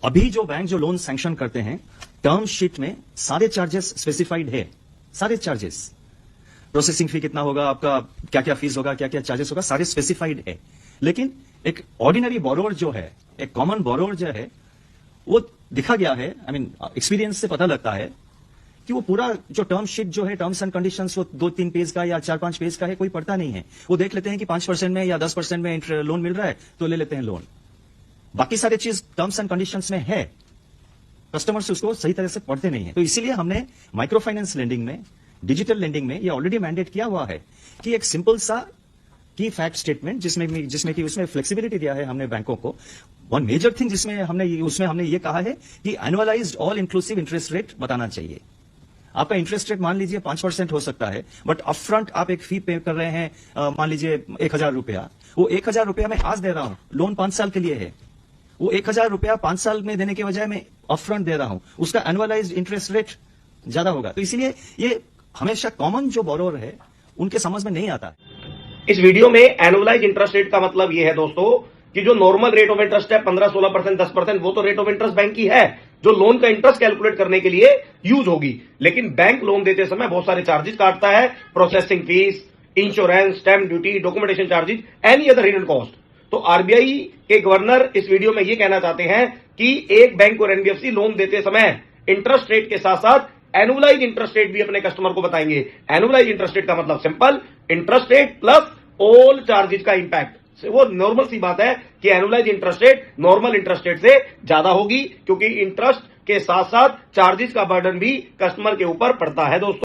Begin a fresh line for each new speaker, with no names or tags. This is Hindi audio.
अभी जो बैंक जो लोन सैंक्शन करते हैं, टर्म शीट में सारे चार्जेस स्पेसिफाइड है, सारे चार्जेस, प्रोसेसिंग फी कितना होगा आपका, क्या क्या फीस होगा, क्या क्या चार्जेस होगा, सारे स्पेसिफाइड है। लेकिन एक ऑर्डिनरी बोरोवर जो है, एक कॉमन बोरोवर जो है, वो दिखा गया है, आई मीन एक्सपीरियंस से पता लगता है कि वो पूरा जो टर्म शीट जो है, टर्म्स एंड कंडीशंस, वो 2-3 पेज का या 4-5 पेज का है, कोई पढ़ता नहीं है। वो देख लेते हैं कि 5% में या 10% में लोन मिल रहा है तो ले लेते हैं लोन। बाकी सारी चीज टर्म्स एंड कंडीशंस में है, कस्टमर्स उसको सही तरह से पढ़ते नहीं है। तो इसीलिए हमने माइक्रो फाइनेंस लेंडिंग में, डिजिटल लेंडिंग में ये ऑलरेडी मैंडेट किया हुआ है कि एक सिंपल सा की फैक्ट स्टेटमेंट जिसमें कि उसमें फ्लेक्सिबिलिटी दिया है हमने बैंकों को। वन मेजर थिंग जिसमें हमने ये कहा है कि annualised all inclusive interest rate बताना चाहिए। आपका इंटरेस्ट रेट मान लीजिए 5% हो सकता है, बट अपफ्रंट आप एक फी पे कर रहे हैं, मान लीजिए 1000 रुपया। वो 1000 रुपया मैं आज दे रहा हूं, लोन 5 साल के लिए है। वो 1000 रुपया 5 साल में देने के बजाय मैं अपफ्रंट दे रहा हूं, उसका एनुअलाइज्ड इंटरेस्ट रेट ज्यादा होगा। तो इसीलिए ये हमेशा कॉमन जो बोरोवर है उनके समझ में नहीं आता।
इस वीडियो में एनुअलाइज इंटरेस्ट रेट का मतलब यह है दोस्तों कि जो नॉर्मल रेट ऑफ इंटरेस्ट है 15-16%, 10%, वो तो रेट ऑफ इंटरेस्ट बैंक की है जो लोन का इंटरेस्ट कैलकुलेट करने के लिए यूज होगी। लेकिन बैंक लोन देते समय बहुत सारे चार्जेस काटता है, processing fees, insurance, stamp duty, documentation charges, any other hidden cost. तो आरबीआई के गवर्नर इस वीडियो में यह कहना चाहते हैं कि एक बैंक और एनबीएफसी लोन देते समय इंटरेस्ट रेट के साथ साथ एनुअलाइज इंटरेस्ट रेट भी अपने कस्टमर को बताएंगे। एनुअलाइज इंटरेस्ट रेट का मतलब simple, interest rate plus all charges का इंपैक्ट। वो नॉर्मल सी बात है कि annualise interest rate normal interest rate से ज्यादा होगी, क्योंकि इंटरेस्ट के साथ साथ चार्जेस का बर्डन भी कस्टमर के ऊपर पड़ता है दोस्तों।